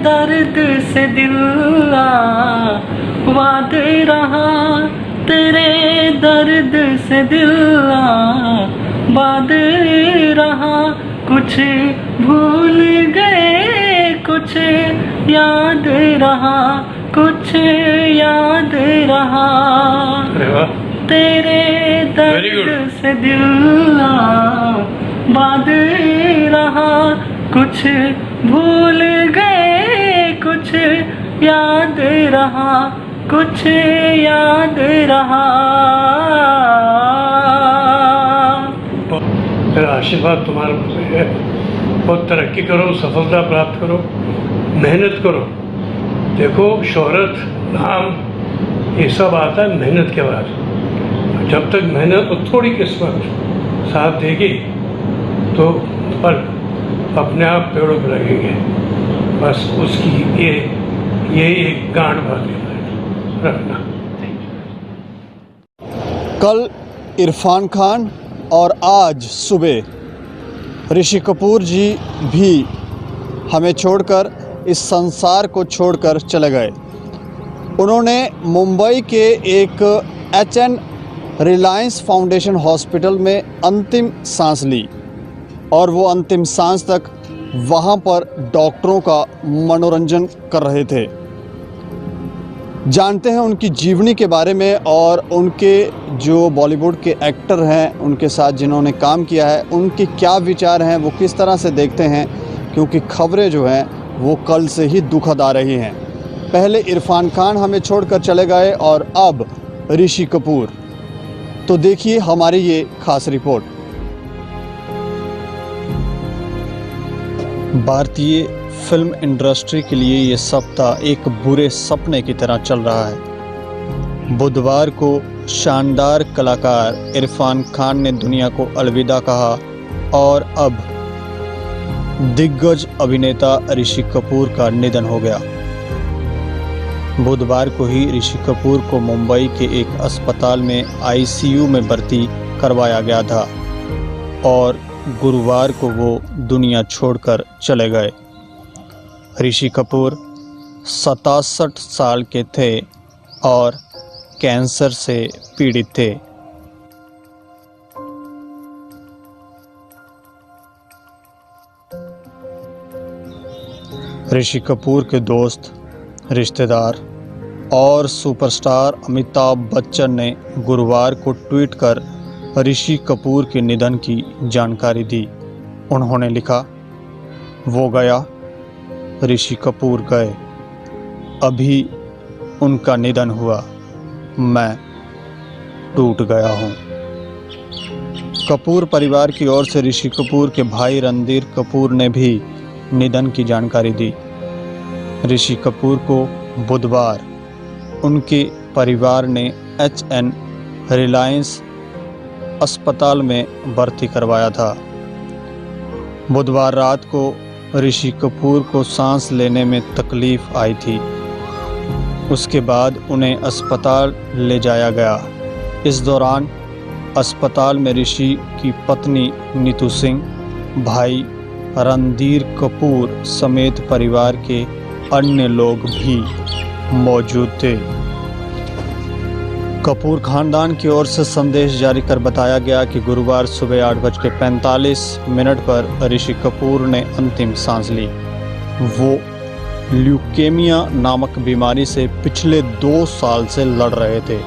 दर्द से दिल आबाद रहा, तेरे दर्द से दिल आबाद रहा। कुछ भूल गए कुछ याद रहा, कुछ याद रहा। तेरे दर्द से दिल आबाद रहा। कुछ भूल गए कुछ याद रहा, कुछ याद रहा। मेरा आशीर्वाद तुम्हारे ऊपर है। बहुत तरक्की करो, सफलता प्राप्त करो, मेहनत करो। देखो शोहरत, नाम ये सब आता है मेहनत के बाद। जब तक मेहनत और थोड़ी किस्मत साथ देगी तो फल अपने आप पेड़ों पर लगेंगे। बस उसकी ये एक गांठ बांध रखना। कल इरफान खान और आज सुबह ऋषि कपूर जी भी हमें छोड़कर, इस संसार को छोड़कर चले गए। उन्होंने मुंबई के एक HN रिलायंस फाउंडेशन हॉस्पिटल में अंतिम सांस ली और वो अंतिम सांस तक वहाँ पर डॉक्टरों का मनोरंजन कर रहे थे। जानते हैं उनकी जीवनी के बारे में और उनके जो बॉलीवुड के एक्टर हैं, उनके साथ जिन्होंने काम किया है, उनके क्या विचार हैं, वो किस तरह से देखते हैं, क्योंकि खबरें जो हैं वो कल से ही दुखद आ रही हैं। पहले इरफान खान हमें छोड़कर चले गए और अब ऋषि कपूर। तो देखिए हमारी ये खास रिपोर्ट। भारतीय फिल्म इंडस्ट्री के लिए ये सप्ताह एक बुरे सपने की तरह चल रहा है। बुधवार को शानदार कलाकार इरफान खान ने दुनिया को अलविदा कहा और अब दिग्गज अभिनेता ऋषि कपूर का निधन हो गया। बुधवार को ही ऋषि कपूर को मुंबई के एक अस्पताल में ICU में भर्ती करवाया गया था और गुरुवार को वो दुनिया छोड़कर चले गए। ऋषि कपूर 67 साल के थे और कैंसर से पीड़ित थे। ऋषि कपूर के दोस्त, रिश्तेदार और सुपरस्टार अमिताभ बच्चन ने गुरुवार को ट्वीट कर ऋषि कपूर के निधन की जानकारी दी। उन्होंने लिखा, वो गया, ऋषि कपूर गए, अभी उनका निधन हुआ, मैं टूट गया हूँ। कपूर परिवार की ओर से ऋषि कपूर के भाई रणधीर कपूर ने भी निधन की जानकारी दी। ऋषि कपूर को बुधवार उनके परिवार ने HN रिलायंस अस्पताल में भर्ती करवाया था। बुधवार रात को ऋषि कपूर को सांस लेने में तकलीफ आई थी। उसके बाद उन्हें अस्पताल ले जाया गया। इस दौरान अस्पताल में ऋषि की पत्नी नीतू सिंह, भाई रणधीर कपूर समेत परिवार के अन्य लोग भी मौजूद थे। कपूर खानदान की ओर से संदेश जारी कर बताया गया कि गुरुवार सुबह 8:45 पर ऋषि कपूर ने अंतिम सांस ली। वो ल्यूकेमिया नामक बीमारी से पिछले 2 साल से लड़ रहे थे।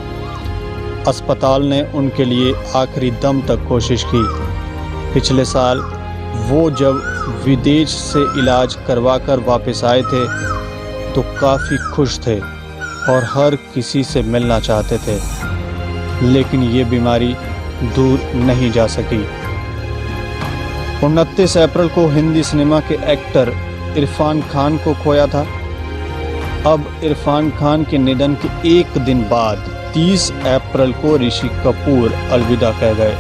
अस्पताल ने उनके लिए आखिरी दम तक कोशिश की। पिछले साल वो जब विदेश से इलाज करवाकर वापस आए थे तो काफ़ी खुश थे और हर किसी से मिलना चाहते थे, लेकिन ये बीमारी दूर नहीं जा सकी। 29 अप्रैल को हिंदी सिनेमा के एक्टर इरफान खान को खोया था। अब इरफान खान के निधन के एक दिन बाद 30 अप्रैल को ऋषि कपूर अलविदा कह गए।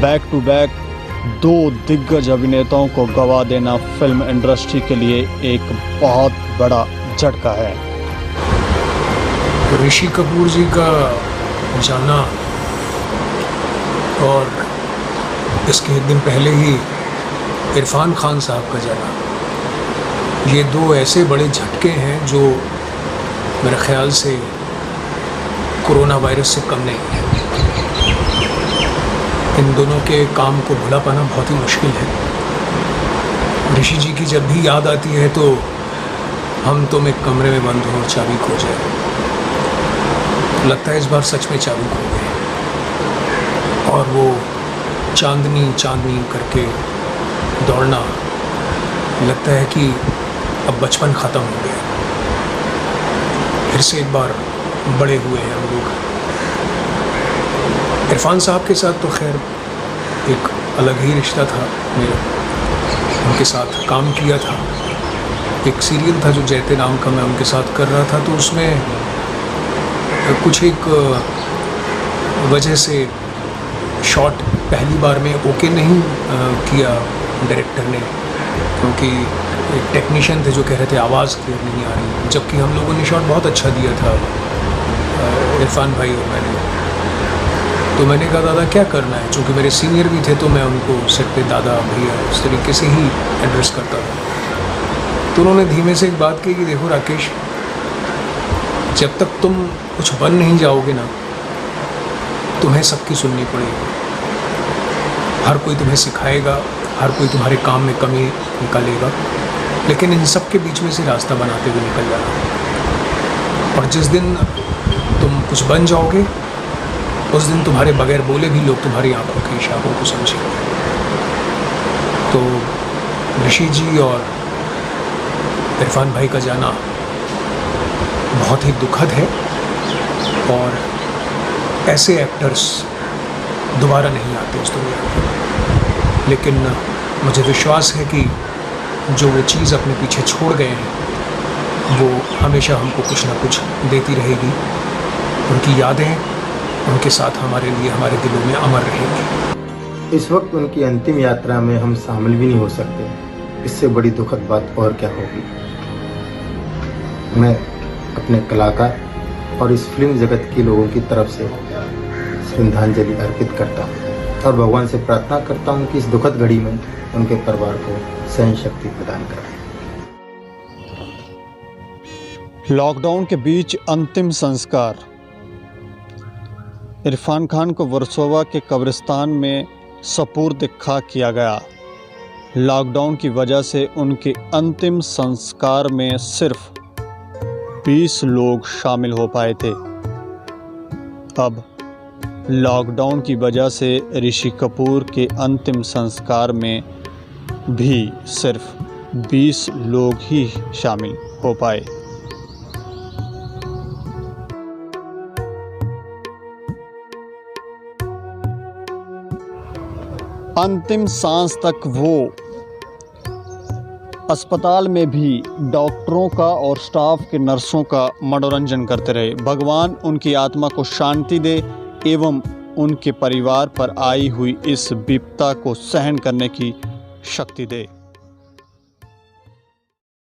बैक टू बैक 2 दिग्गज अभिनेताओं को गवा देना फिल्म इंडस्ट्री के लिए एक बहुत बड़ा झटका है। ऋषि कपूर जी का जाना और इसके एक दिन पहले ही इरफान खान साहब का जाना ये दो ऐसे बड़े झटके हैं जो मेरे ख्याल से कोरोना वायरस से कम नहीं है। इन दोनों के काम को भुला पाना बहुत ही मुश्किल है। ऋषि जी की जब भी याद आती है तो हम तुम एक कमरे में बंद हो और चाबी खो जाए। लगता है इस बार सच में चाबी खो गई और वो चांदनी चांदनी करके दौड़ना, लगता है कि अब बचपन ख़त्म हो गया, फिर से एक बार बड़े हुए हैं हम लोग। इरफान साहब के साथ तो खैर एक अलग ही रिश्ता था मेरा, उनके साथ काम किया था। एक सीरियल था जो जैते नाम का, मैं उनके साथ कर रहा था, तो उसमें कुछ एक वजह से शॉट पहली बार में ओके नहीं किया डायरेक्टर ने, क्योंकि एक टेक्नीशियन थे जो कह रहे थे आवाज़ क्लियर नहीं आ रही, जबकि हम लोगों ने शॉट बहुत अच्छा दिया था इरफान भाई और मैंने। तो मैंने कहा दादा क्या करना है, चूँकि मेरे सीनियर भी थे तो मैं उनको सेट पे दादा भैया इस तरीके से ही एड्रेस करता था। तो उन्होंने धीमे से एक बात कही कि देखो राकेश, जब तक तुम कुछ बन नहीं जाओगे ना, तुम्हें सबकी सुननी पड़ेगी। हर कोई तुम्हें सिखाएगा, हर कोई तुम्हारे काम में कमी निकालेगा, लेकिन इन सब के बीच में से रास्ता बनाते हुए निकल जाना। और जिस दिन तुम कुछ बन जाओगे, उस दिन तुम्हारे बगैर बोले भी लोग तुम्हारी आंखों के इशारों को समझेंगे। तो ऋषि जी और इरफान भाई का जाना बहुत ही दुखद है, और ऐसे एक्टर्स दोबारा नहीं आते इस दुनिया में। लेकिन मुझे विश्वास है कि जो वो चीज़ अपने पीछे छोड़ गए हैं वो हमेशा हमको कुछ ना कुछ देती रहेगी। उनकी यादें उनके साथ हमारे लिए हमारे दिलों में अमर रहेंगी। इस वक्त उनकी अंतिम यात्रा में हम शामिल भी नहीं हो सकते, इससे बड़ी दुखद बात और क्या होगी। मैं अपने कलाकार और इस फिल्म जगत के लोगों की तरफ से श्रद्धांजलि अर्पित करता हूँ और भगवान से प्रार्थना करता हूँ कि इस दुखद घड़ी में उनके परिवार को सहन शक्ति प्रदान करें। लॉकडाउन के बीच अंतिम संस्कार। इरफान खान को वर्सोवा के कब्रिस्तान में सपुर्द खाक किया गया। लॉकडाउन की वजह से उनके अंतिम संस्कार में सिर्फ 20 लोग शामिल हो पाए थे। अब लॉकडाउन की वजह से ऋषि कपूर के अंतिम संस्कार में भी सिर्फ 20 लोग ही शामिल हो पाए। अंतिम सांस तक वो अस्पताल में भी डॉक्टरों का और स्टाफ के नर्सों का मनोरंजन करते रहे। भगवान उनकी आत्मा को शांति दे एवं उनके परिवार पर आई हुई इस विपदा को सहन करने की शक्ति दे।